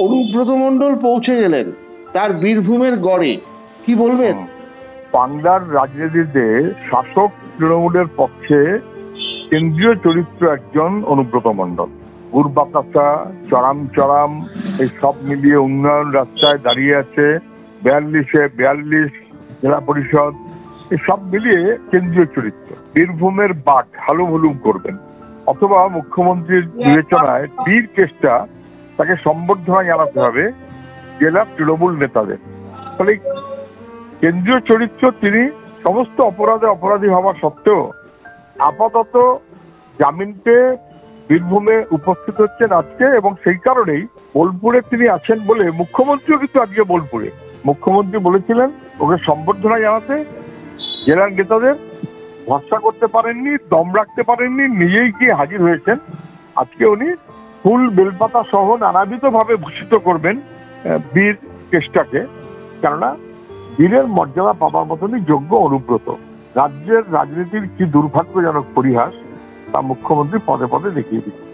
অনুব্রত মণ্ডল পৌঁছে গেলেন তার বীরভূমের গড়ে, কি বলবেন? বাংলার রাজনীতিতে শাসক তৃণমূলের পক্ষে কেন্দ্রীয় চরিত্র একজন অনুব্রত মণ্ডল। গুরবাকাশা, চরাম এই সব মিলিয়ে উন্নয়ন রাস্তায় দাঁড়িয়ে আছে, 42 জেলা পরিষদ, এই সব মিলিয়ে কেন্দ্রীয় চরিত্র। বীরভূমের বাঘ হালুম করবেন, অথবা মুখ্যমন্ত্রীর বিবেচনায় বীর কেসটা তাকে সম্বর্ধনা জানাতে হবে জেলা তৃণমূল নেতাদের। ফলে কেন্দ্রীয় চরিত্র তিনি সমস্ত অপরাধী হওয়া সত্ত্বেও আপাতত জামিন পেয়ে বীরভূমে উপস্থিত হচ্ছেন আজকে, এবং সেই কারণেই বোলপুরে তিনি আছেন বলে মুখ্যমন্ত্রীও কিন্তু আজকে বোলপুরে। মুখ্যমন্ত্রী বলেছিলেন ওকে সম্বর্ধনা জানাতে, জেলার নেতাদের ভরসা করতে পারেননি, দম রাখতে পারেননি, নিজেই গিয়ে হাজির হয়েছেন। আজকে উনি ফুল বেলপাতা সহ নানাবিধ ভাবে ভূষিত করবেন বীর কেসটাকে, কেননা বীরের মর্যাদা পাবার মতনই যোগ্য অনুব্রত। রাজ্যের রাজনীতির কি দুর্ভাগ্যজনক পরিহাস তা মুখ্যমন্ত্রী পদে পদে দেখিয়ে দিচ্ছে।